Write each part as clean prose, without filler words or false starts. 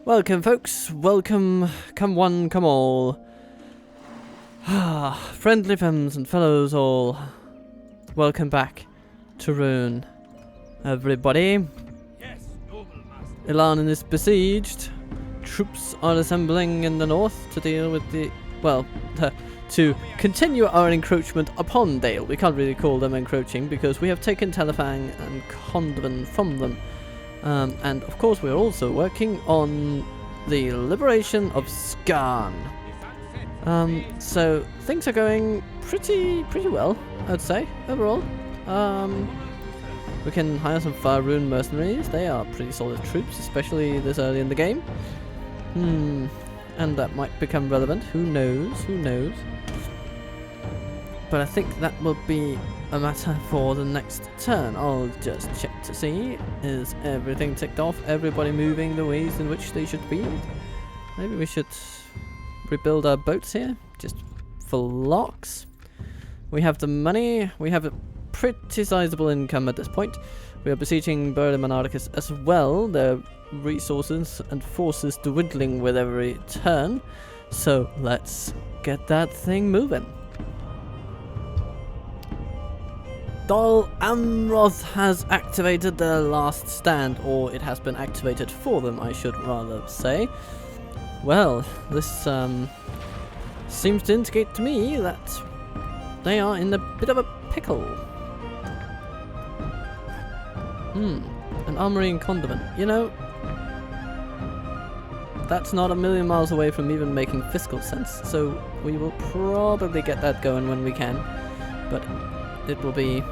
Welcome, folks. Welcome. Come one, come all. Friendly friends and fellows all. Welcome back to Rhun. Everybody. Yes, noble master. Ilan is besieged. Troops are assembling in the north to deal with the... well, to continue our encroachment upon Dale. We can't really call them encroaching because we have taken Telefang and Condven from them. And of course we're also working on the liberation of Skarn. So things are going pretty well, I'd say, overall. We can hire some Rhun mercenaries. They are pretty solid troops, especially this early in the game. And that might become relevant. Who knows? But I think that will be a matter for the next turn. I'll just check to see, is everything ticked off? Everybody moving the ways in which they should be? Maybe we should rebuild our boats here, just for locks. We have the money, we have a pretty sizable income at this point. We are besieging Burden Monarchus as well, their resources and forces dwindling with every turn. So let's get that thing moving. Dol Amroth has activated their last stand, or it has been activated for them, I should rather say. Well, this seems to indicate to me that they are in a bit of a pickle. An armory and condiment. You know, that's not a million miles away from even making fiscal sense, so we will probably get that going when we can, but it will be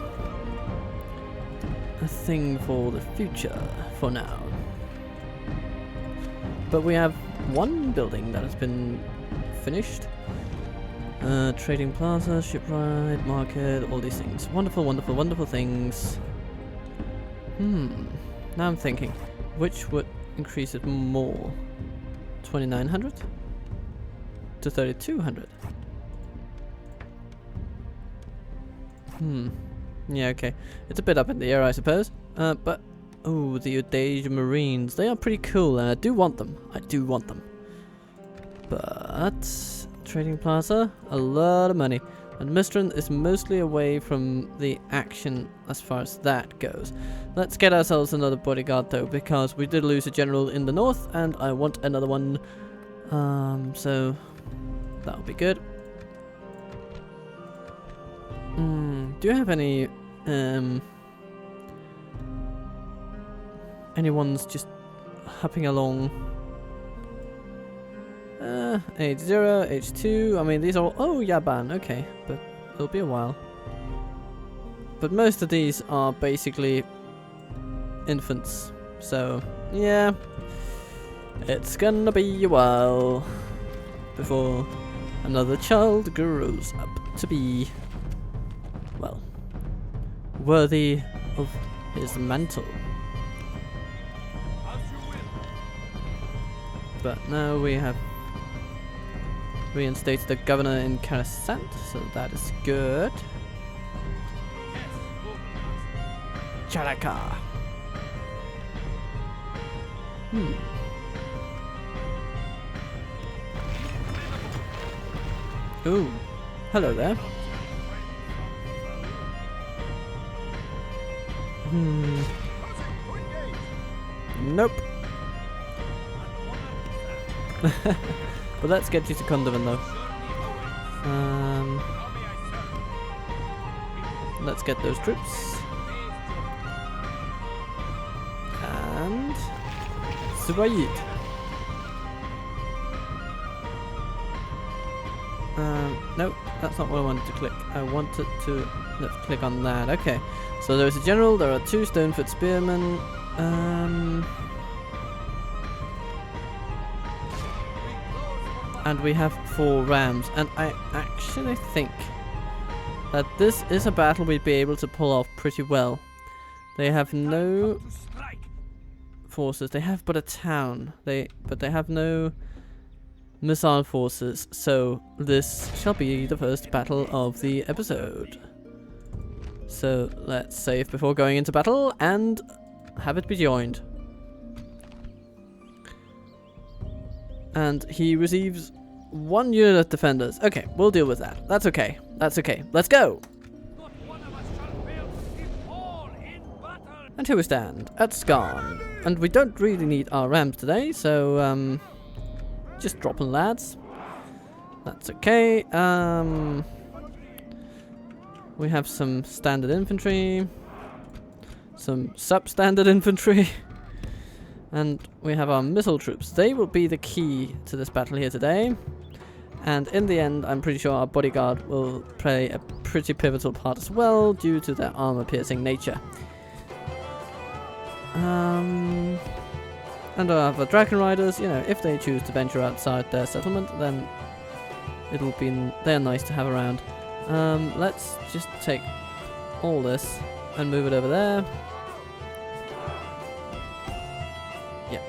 a thing for the future for now. But we have one building that has been finished. Trading plaza, shipwright, market, all these things. Wonderful things. Now I'm thinking, which would increase it more? 2,900 to 3,200. Yeah, okay. It's a bit up in the air, I suppose. But oh, the Udage Marines. They are pretty cool, and I do want them. But Trading Plaza, a lot of money. And Mistran is mostly away from the action as far as that goes. Let's get ourselves another bodyguard though, because we did lose a general in the north, and I want another one. So that'll be good. Do you have any anyone's just hopping along? H0, H2, I mean these are all, oh Yaban, okay, but it'll be a while. But most of these are basically infants, so yeah, it's gonna be a while before another child grows up to be, well, worthy of his mantle. But now we have reinstated the governor in Karasant, so that is good. Charaka. Ooh, hello there. Nope. But let's get you to Condven though. Let's get those troops. And Subayit. Nope, that's not what I wanted to click. I wanted to, let's click on that. Okay, so there's a general, there are 2 Stonefoot spearmen. And we have 4 rams, and I actually think that this is a battle we'd be able to pull off pretty well. They have no forces, they have but a town, but they have no missile forces, so this shall be the first battle of the episode. So let's save before going into battle and have it be joined. And he receives 1 unit defenders. Okay, we'll deal with that. That's okay. That's okay. Let's go! Not one of us shall fail if all in battle. And here we stand, at Skarn. And we don't really need our rams today, so, just dropping lads. That's okay. We have some standard infantry. Some substandard infantry. And we have our missile troops. They will be the key to this battle here today. And in the end, I'm pretty sure our bodyguard will play a pretty pivotal part as well, due to their armor-piercing nature. And our other Dragon Riders, you know, if they choose to venture outside their settlement, then they're nice to have around. Let's just take all this and move it over there. Yeah.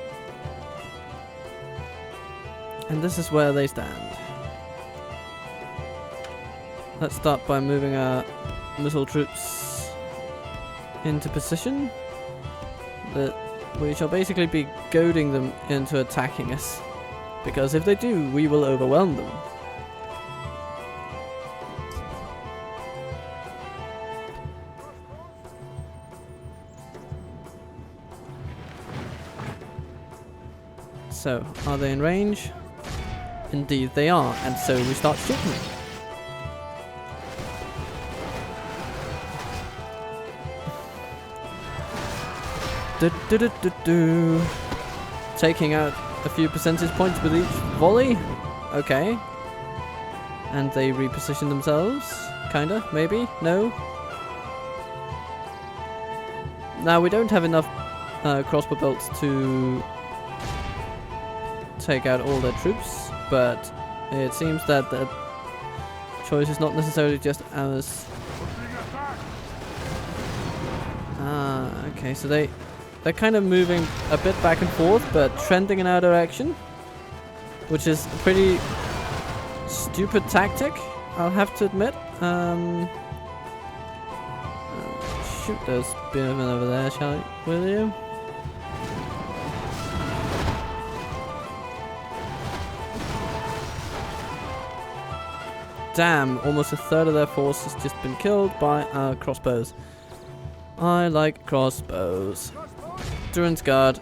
And this is where they stand. Let's start by moving our missile troops into position. We shall basically be goading them into attacking us, because if they do, we will overwhelm them. So, are they in range? Indeed they are, and so we start shooting them. Taking out a few percentage points with each volley. Okay. And they reposition themselves. Kinda, maybe? No? Now we don't have enough crossbow bolts to take out all their troops, but it seems that the choice is not necessarily just ours. Ah, okay, so they're kind of moving a bit back and forth, but trending in our direction, which is a pretty stupid tactic, I'll have to admit. Shoot those spearmen over there, will you? Damn, almost a third of their force has just been killed by our crossbows. I like crossbows. Duran's Guard.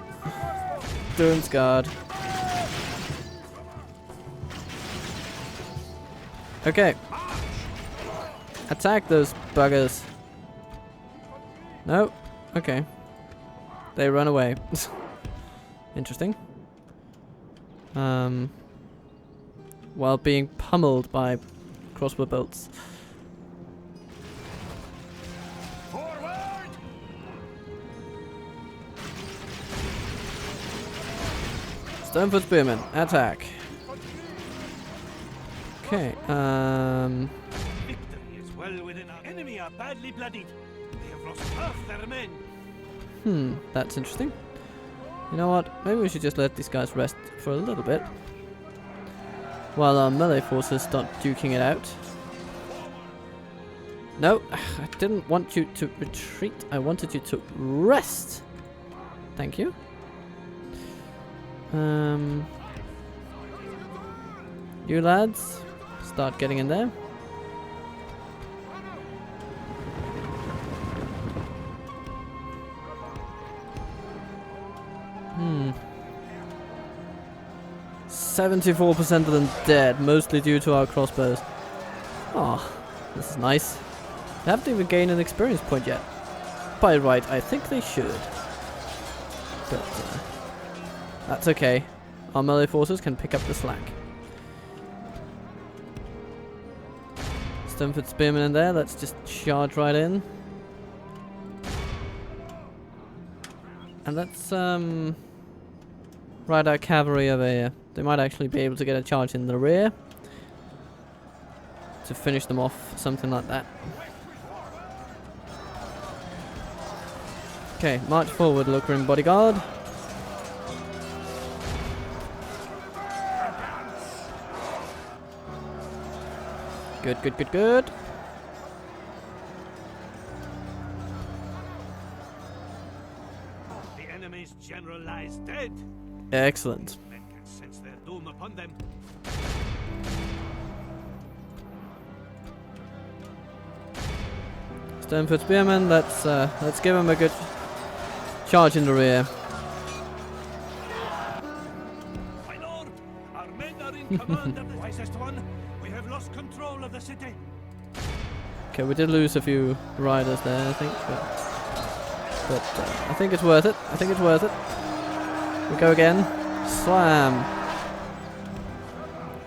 Duran's Guard. Okay. Attack those buggers. No? Okay. They run away. Interesting. While being pummeled by crossbow bolts. Stonefoot Spearmen, attack. Okay, Victory is well within our enemy are badly bloodied. They have lost half their men. That's interesting. You know what? Maybe we should just let these guys rest for a little bit, while our melee forces start duking it out. No, I didn't want you to retreat. I wanted you to rest. Thank you. You lads, start getting in there. Hmm. 74% of them dead, mostly due to our crossbows. Oh, this is nice. They haven't even gained an experience point yet. By right, I think they should. But that's okay. Our melee forces can pick up the slack. Stonefoot Spearmen in there, let's just charge right in. And let's ride our cavalry over here. They might actually be able to get a charge in the rear to finish them off, something like that. Okay, march forward, Looker bodyguard. Good, good, good, good. The enemy's general lies dead. Excellent. Men can sense their doom upon them. Sternfoot Spearmen, let's give him a good charge in the rear. My lord, our men are in command of the wisest one. We have lost control of the city. Okay, we did lose a few riders there, I think, but I think it's worth it. I think it's worth it. We go again. Slam.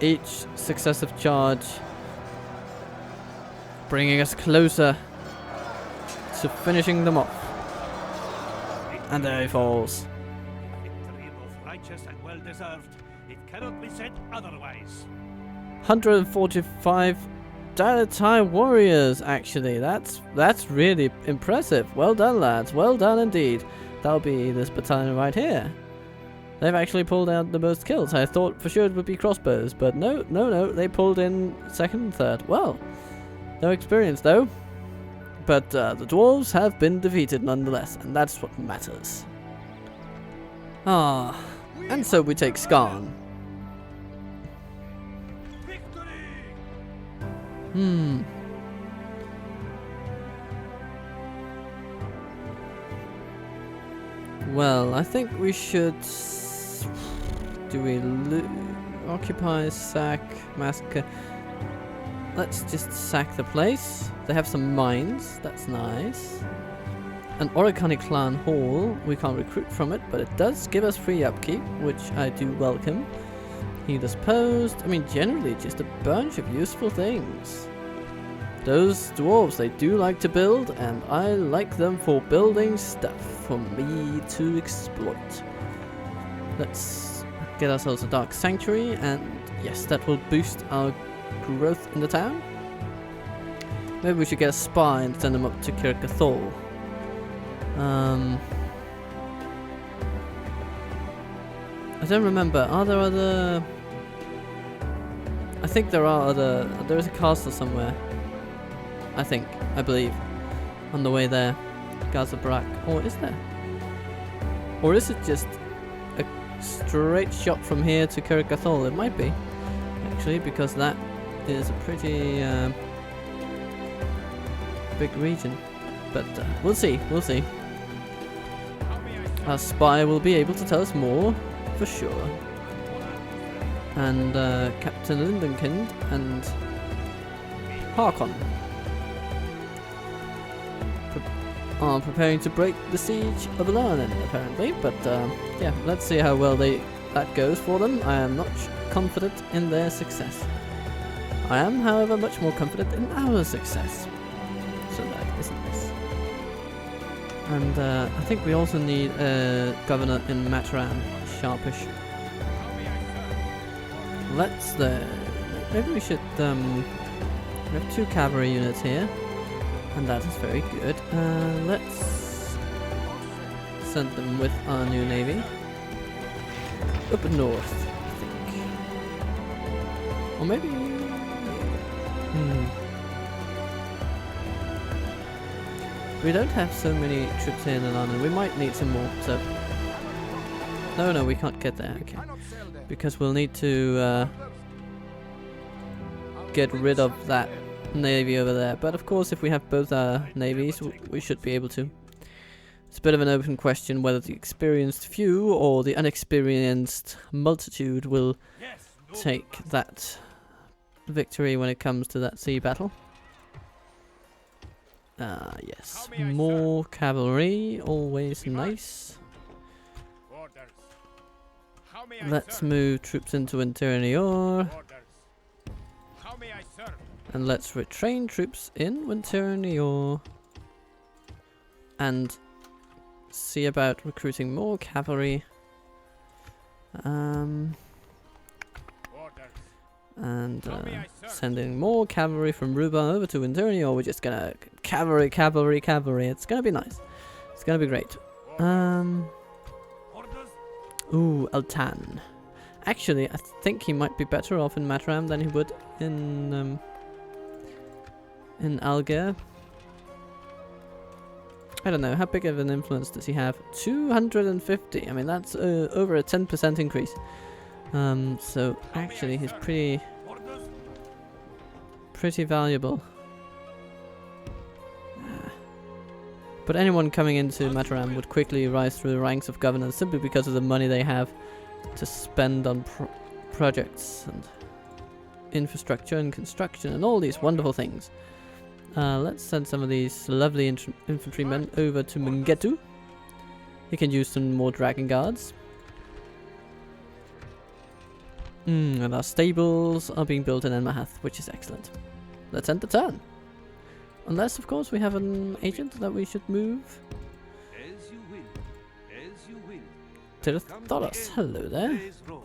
Each successive charge bringing us closer to finishing them off. And there he falls. Victory both righteous and well deserved. It cannot be said otherwise. 145 DaC warriors, actually. That's really impressive. Well done, lads. Well done indeed. That'll be this battalion right here. They've actually pulled out the most kills. I thought for sure it would be crossbows, but no. They pulled in second and third. Well, no experience though. But the dwarves have been defeated nonetheless, and that's what matters. Ah, and so we take Skarn. Well, I think we should... Do we occupy, sack, massacre? Let's just sack the place. They have some mines, that's nice. An Oricani clan hall, we can't recruit from it, but it does give us free upkeep, which I do welcome. Healer's post, I mean generally just a bunch of useful things. Those dwarves, they do like to build, and I like them for building stuff for me to exploit. Let's get ourselves a dark sanctuary, and yes, that will boost our growth in the town. Maybe we should get a spy and send them up to Kirkathol. I don't remember. Are there other... I think there are other... There is a castle somewhere. I believe. On the way there. Gazabrak. Or is there? Or is it just a straight shot from here to Kirkathol? It might be. Actually, because that is a pretty big region. But we'll see. Our spy will be able to tell us more, for sure. And Captain Lindenkind and Harkon are preparing to break the siege of Larnin, apparently. But yeah, let's see how well that goes for them. I am not confident in their success. I am, however, much more confident in our success. So that is nice. And I think we also need a governor in Matran, Sharpish. Let's maybe we should we have 2 cavalry units here, and that is very good. Let's send them with our new navy up north, I think. Or maybe we don't have so many troops here in London. We might need some more. So no, we can't get there. Okay, because we'll need to get rid of that navy over there. But of course, if we have both our navies, we should be able to. It's a bit of an open question whether the experienced few or the unexperienced multitude will take that victory when it comes to that sea battle. Yes. More cavalry, always nice. Let's move troops into Winternior. And let's retrain troops in Winternior. And see about recruiting more cavalry. And sending more cavalry from Ruba over to Winternior. We're just gonna cavalry. It's gonna be nice. It's gonna be great. Ooh, Altan. Actually, I think he might be better off in Matram than he would in Alger. I don't know, how big of an influence does he have? 250. I mean, that's over a 10% increase. So actually he's pretty Orders. valuable. But anyone coming into Mataram would quickly rise through the ranks of governors simply because of the money they have to spend on projects and infrastructure and construction and all these wonderful things. Let's send some of these lovely infantrymen over to Mungetu. He can use some more dragon guards. And our stables are being built in Enmahath, which is excellent. Let's end the turn. Unless, of course, we have an agent that we should move. As you will. As you will. Tirathoros, hello there. Today's road.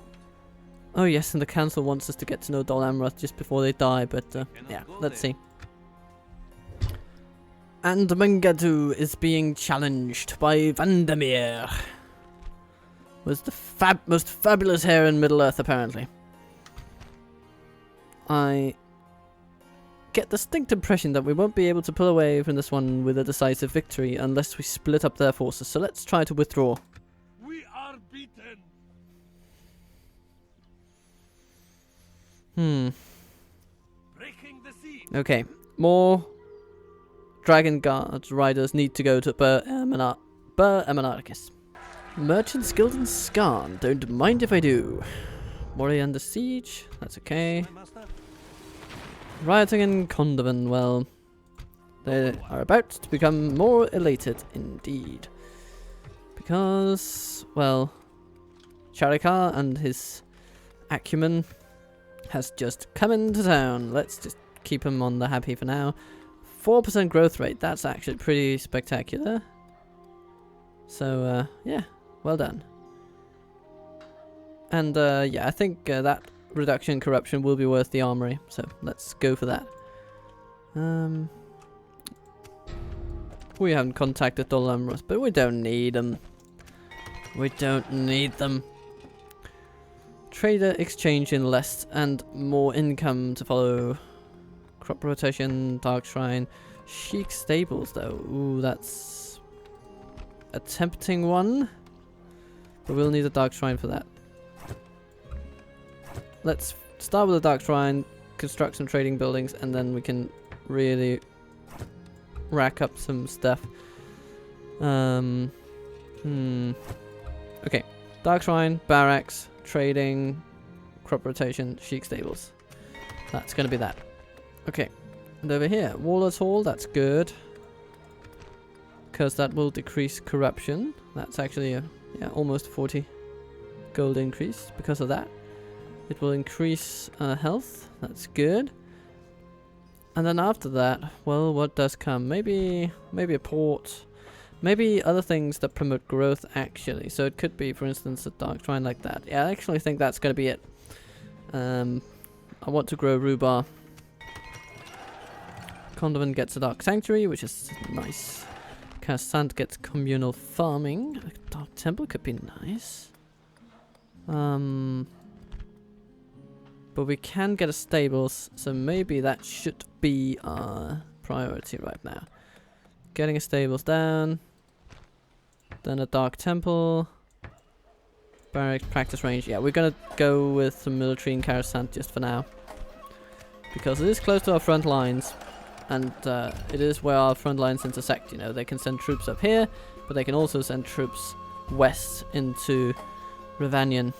Oh yes, and the council wants us to get to know Dol Amroth just before they die, but yeah, let's see. And Mungadu is being challenged by Vandermeer. Was the most fabulous hair in Middle-earth, apparently. I get the distinct impression that we won't be able to pull away from this one with a decisive victory unless we split up their forces, so let's try to withdraw. We are beaten. Breaking the siege. Okay, more Dragon Guard riders need to go to Bur Emanarchus. Merchants Guild in Skarn, don't mind if I do. Warrior under siege, that's okay. My master. Rioting in Kondovan, well, they are about to become more elated indeed. Because, well, Sharikar and his acumen has just come into town. Let's just keep him on the happy for now. 4% growth rate, that's actually pretty spectacular. So, yeah, well done. And, yeah, I think that reduction in corruption will be worth the armory, so let's go for that. We haven't contacted Dol Amroth, but we don't need them. We don't need them. Trader exchange in less and more income to follow. Crop rotation, Dark Shrine, Chic Stables though. Ooh, that's a tempting one. But we'll need a Dark Shrine for that. Let's start with a Dark Shrine, construct some trading buildings, and then we can really rack up some stuff. Okay, Dark Shrine, barracks, trading, crop rotation, Chic Stables. That's gonna be that. Okay, and over here, Warlord's Hall, that's good. Because that will decrease corruption. That's actually a, yeah, almost 40 gold increase because of that. It will increase health, that's good. And then after that, well, what does come? Maybe a port. Maybe other things that promote growth, actually. So it could be, for instance, a Dark Shrine like that. Yeah, I actually think that's going to be it. I want to grow rhubarb. Kondovan gets a Dark Sanctuary, which is nice. Karsant gets communal farming. A Dark Temple could be nice. But we can get a stables, so maybe that should be our priority right now. Getting a stables down. Then a Dark Temple. Barracks, practice range. Yeah, we're gonna go with some military in Karsant just for now. Because it is close to our front lines. And it is where our front lines intersect, you know. They can send troops up here, but they can also send troops west into Ravanian.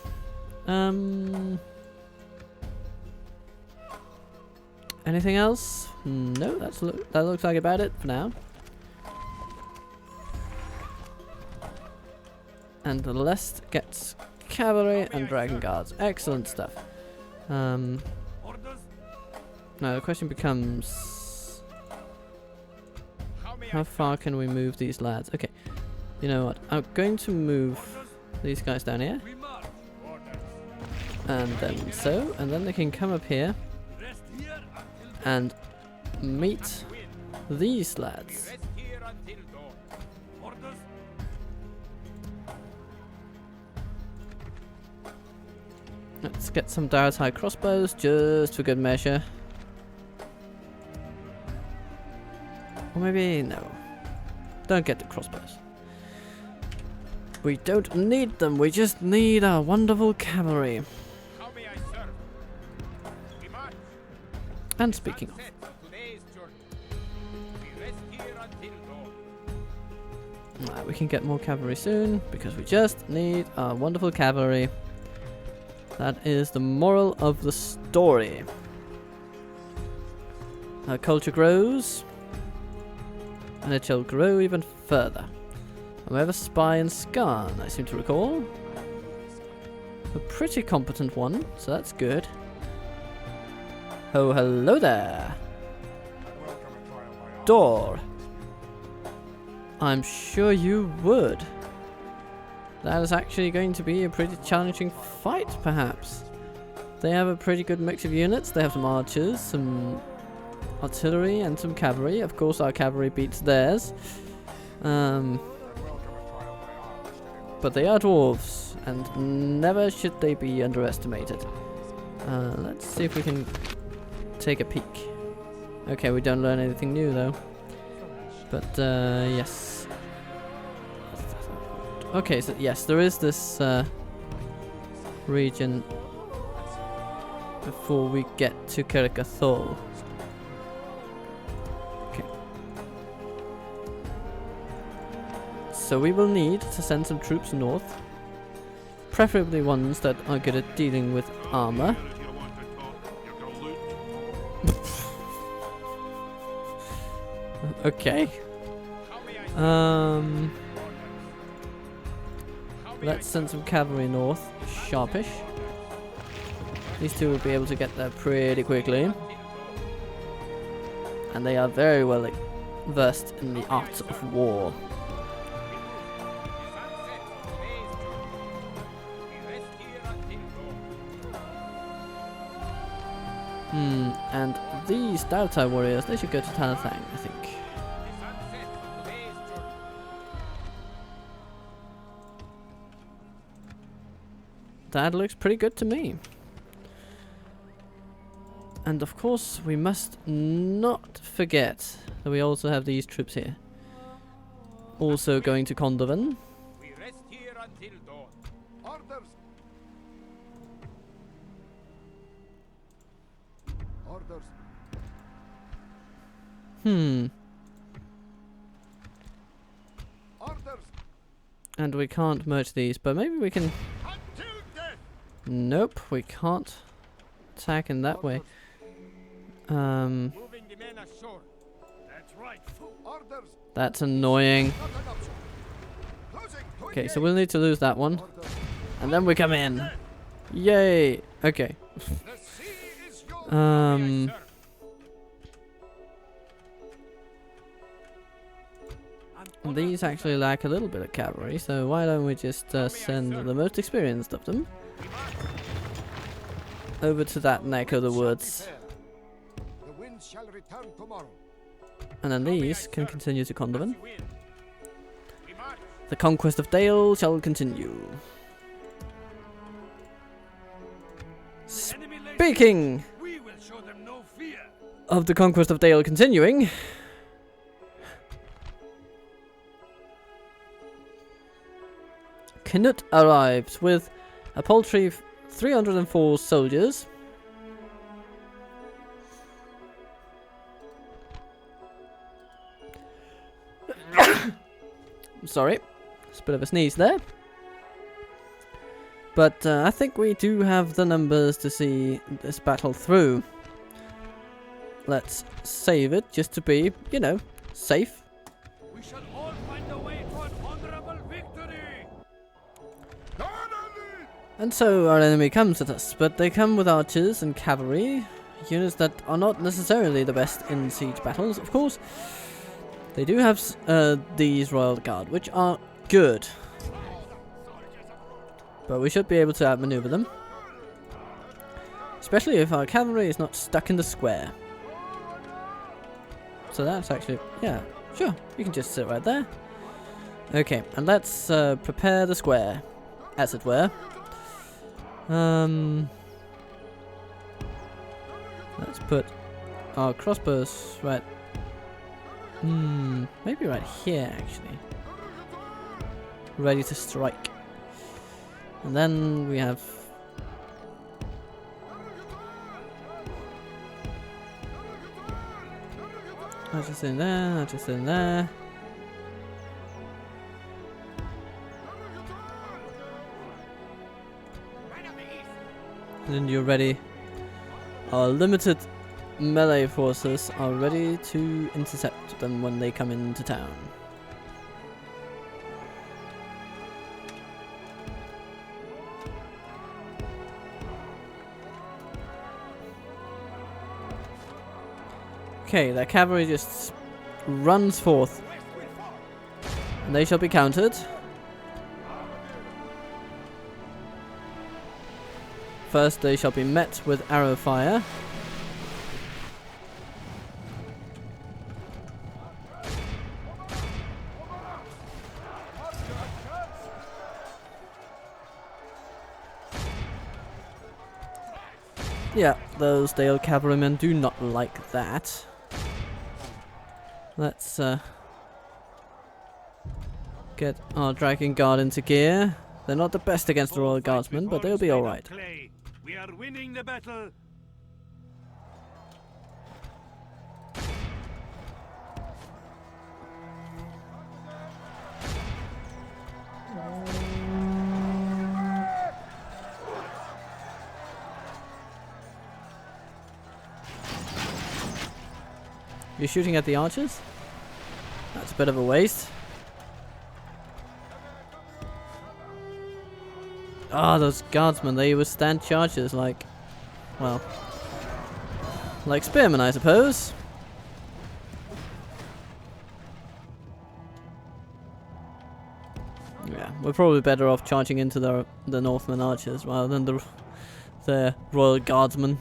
Anything else? No, that looks like about it for now. And the Lest gets cavalry and dragon guards. Excellent stuff. Now the question becomes, how far can we move these lads? Okay, you know what? I'm going to move these guys down here. And then so, and then they can come up here and meet these lads. Let's get some Daratai crossbows just for good measure. Or maybe no. Don't get the crossbows. We don't need them, we just need our wonderful cavalry. And speaking of, we can get more cavalry soon because we just need our wonderful cavalry. That is the moral of the story. Our culture grows, and it shall grow even further. And we have a spy in Skarn, I seem to recall. A pretty competent one, so that's good. Oh, hello there. Door. I'm sure you would. That is actually going to be a pretty challenging fight, perhaps. They have a pretty good mix of units. They have some archers, some artillery, and some cavalry. Of course, our cavalry beats theirs. But they are dwarves, and never should they be underestimated. Let's see if we can take a peek. Okay, we don't learn anything new, though. But, yes. Okay, so yes, there is this region before we get to Kirikathol. Okay. So we will need to send some troops north. Preferably ones that are good at dealing with armor. Okay. Let's send some cavalry north. Sharpish. These two will be able to get there pretty quickly. And they are very well versed in the art of war. And these Dautai warriors, they should go to Talathang, I think. That looks pretty good to me. And of course, we must not forget that we also have these troops here. Also going to Kondovan. We rest here until dawn. Orders. Orders. Orders. And we can't merge these, but maybe we can... Nope, we can't attack in that way. Moving the men ashore. That's right. Orders. That's annoying. Not an option. Closing. Okay, so we'll need to lose that one. And then we come in. Yay! Okay. The sea is yours. These actually lack a little bit of cavalry, so why don't we just send the most experienced of them over to that neck of the woods. The wind shall return tomorrow. And then these can continue to Kondovan. The conquest of Dale shall continue. Speaking We will show them no fear. of the conquest of Dale continuing, Knut arrives with a paltry 304 soldiers. I'm sorry, it's a bit of a sneeze there. But I think we do have the numbers to see this battle through. Let's save it just to be, you know, safe. We shall all find a way to an honorable victory. And so our enemy comes at us, but they come with archers and cavalry, units that are not necessarily the best in siege battles, of course. They do have these Royal Guard, which are good. But we should be able to outmaneuver them. Especially if our cavalry is not stuck in the square. So that's actually, yeah, sure, you can just sit right there. Okay, and let's prepare the square, as it were. Let's put our crossbows right. Maybe right here actually. Ready to strike. And then we have Archers in there, archers in there. And then you're ready. Our limited melee forces are ready to intercept them when they come into town. Okay, their cavalry just runs forth. And they shall be countered. First, they shall be met with arrow fire. Yeah, those Dale cavalrymen do not like that. Let's get our Dragon Guard into gear. They're not the best against the Royal Guardsmen, but they'll be alright. We are winning the battle. You're shooting at the archers? That's a bit of a waste. Ah, those guardsmen, they withstand charges like, well, like spearmen, I suppose. Yeah, we're probably better off charging into the Northman archers rather than the Royal Guardsmen.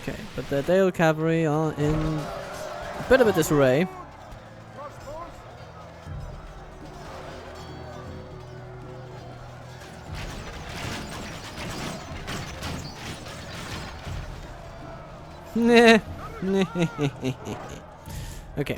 Okay, but the Dale cavalry are in a bit of a disarray. Okay.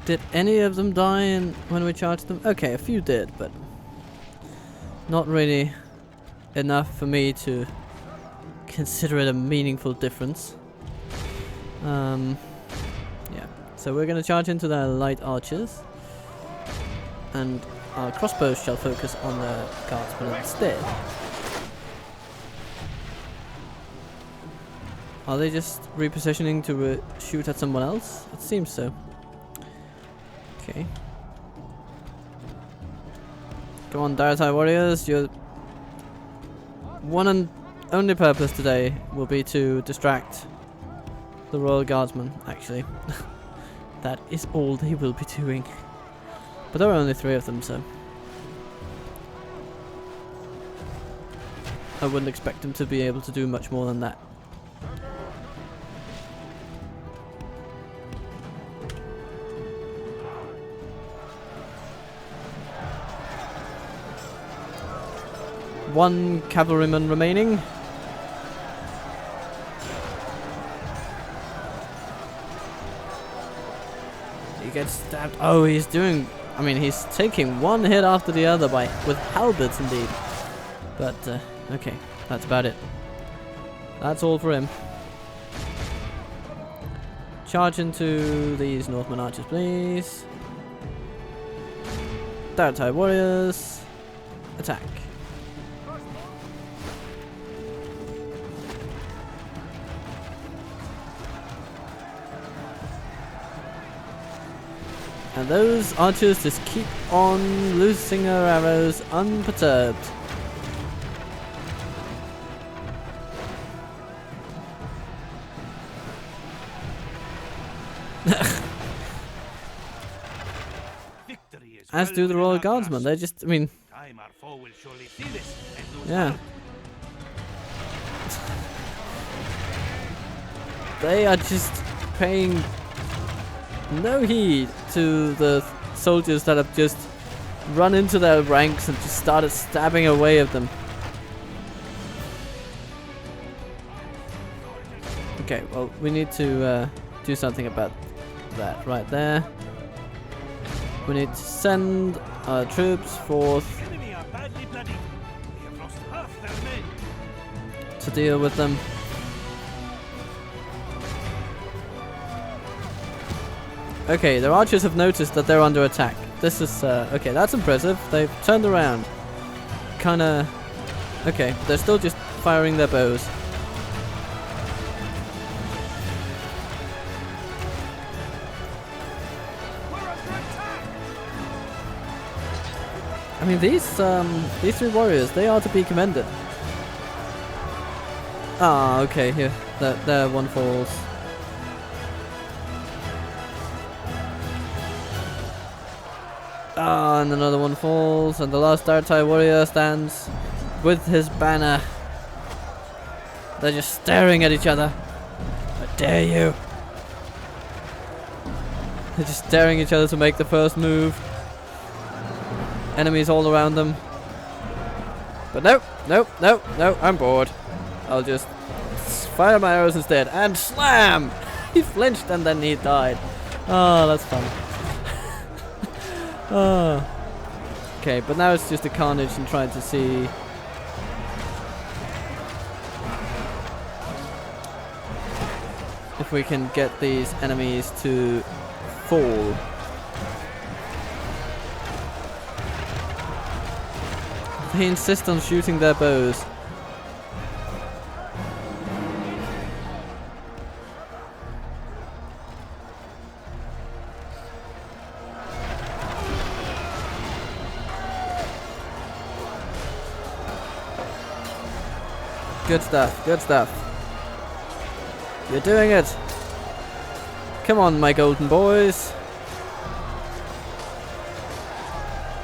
Did any of them die when we charged them? Okay, a few did, but not really enough for me to consider it a meaningful difference. Yeah, so we're going to charge into their light archers, and our crossbows shall focus on the guardsmen instead. Are they just repositioning to shoot at someone else? It seems so. Okay. Come on, Daratai warriors, your one and only purpose today will be to distract the Royal Guardsmen, actually. That is all they will be doing. But there are only 3 of them, so I wouldn't expect them to be able to do much more than that. One cavalryman remaining. He gets stabbed. Oh, he's doing... I mean, he's taking one hit after the other with halberds indeed. But, okay, that's about it. That's all for him. Charge into these Northman archers, please. Daratai warriors. Attack. And those archers just keep on loosing their arrows unperturbed. As do the Royal Guardsmen. They're just, I mean, yeah. They are just paying no heed to the soldiers that have just run into their ranks and just started stabbing away at them. Okay, well, we need to do something about that right there. We need to send our troops forth Enemy are badly bloodied. They have lost half their men. to deal with them. Okay, their archers have noticed that they're under attack. This is, okay, that's impressive. They've turned around. Kinda... Okay, they're still just firing their bows. I mean, these three warriors, they are to be commended. Ah, okay, here. There one falls. Ah, and another one falls, and the last Dartai warrior stands with his banner. They're just staring at each other. How dare you! They're just staring at each other to make the first move. Enemies all around them. But no, no, no, no, I'm bored. I'll just fire my arrows instead. And slam! He flinched and then he died. Oh, that's fun. Oh. Okay, but now it's just a carnage and trying to see... if we can get these enemies to fall. They insist on shooting their bows. Good stuff, good stuff. You're doing it. Come on, my golden boys.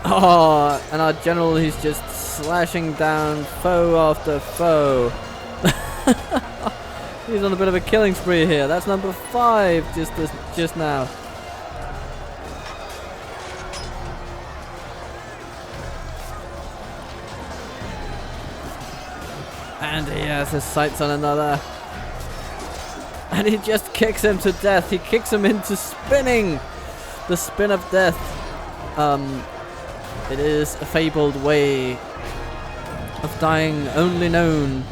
Oh, and our general, he's just slashing down foe after foe. He's on a bit of a killing spree here. That's number 5 just now. And he has his sights on another. And he just kicks him to death. He kicks him into spinning. The spin of death. It is a fabled way of dying only known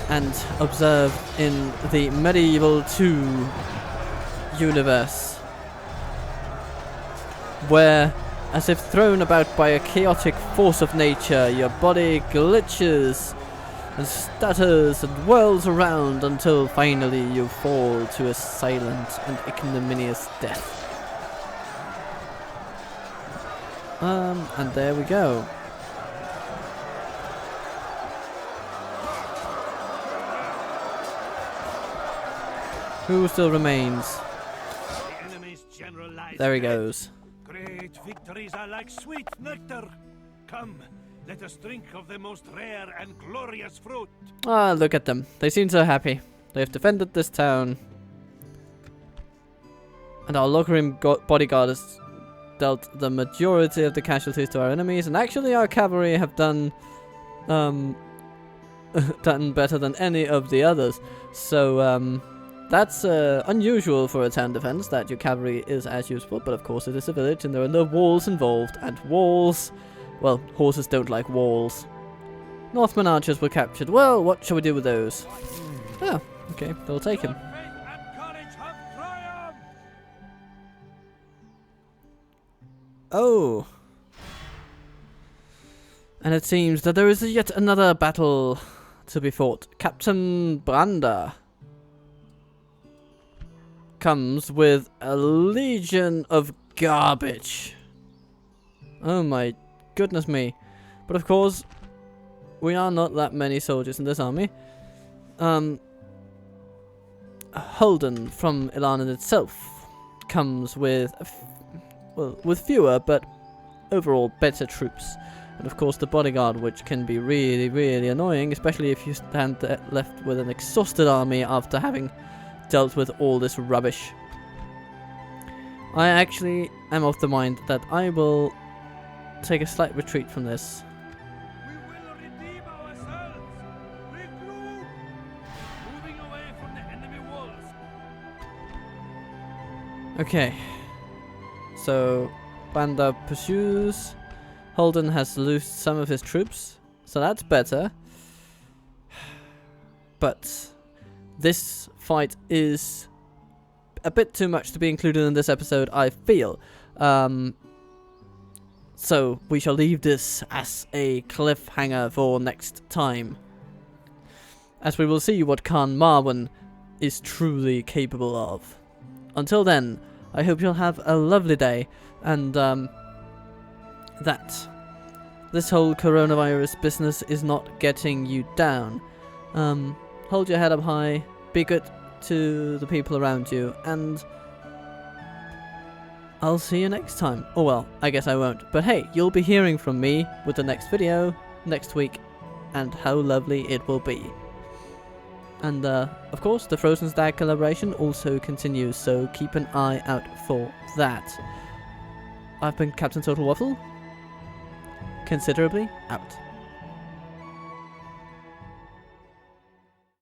and observed in the medieval 2 universe, where, as if thrown about by a chaotic force of nature, your body glitches and stutters and whirls around until finally you fall to a silent and ignominious death. And there we go. Who still remains? The enemy's general lies There he dead. goes. Great victories are like sweet nectar. Come, let us drink of the most rare and glorious fruit. Ah, look at them. They seem so happy. They have defended this town. And our Logarim bodyguard has dealt the majority of the casualties to our enemies. And actually our cavalry have done done better than any of the others. So that's unusual for a town defense, that your cavalry is as useful. But of course it is a village and there are no walls involved. And walls, well, horses don't like walls. Northman archers were captured. Well, what shall we do with those? Oh, okay, they'll take him. Your faith and courage have triumphed. Oh. And it seems that there is yet another battle to be fought. Captain Brander comes with a legion of garbage. Oh my goodness me. But of course, we are not that many soldiers in this army. Holden from Ilanan itself comes with, with fewer but overall better troops. And of course the bodyguard, which can be really, really annoying, especially if you stand left with an exhausted army after having dealt with all this rubbish. I actually am of the mind that I will take a slight retreat from this. We will redeem ourselves. Regroup. Moving away from the enemy walls. Okay. So, Banda pursues. Holden has loosed some of his troops, so that's better. But this fight is a bit too much to be included in this episode, I feel. So we shall leave this as a cliffhanger for next time, as we will see what Khan Marwan is truly capable of. Until then, I hope you'll have a lovely day, and that this whole coronavirus business is not getting you down. Hold your head up high, be good to the people around you, and I'll see you next time. Oh well, I guess I won't. But hey, you'll be hearing from me with the next video next week, and how lovely it will be. And of course, the Frozen Stag collaboration also continues, so keep an eye out for that. I've been Captain Total Waffle. Considerably out.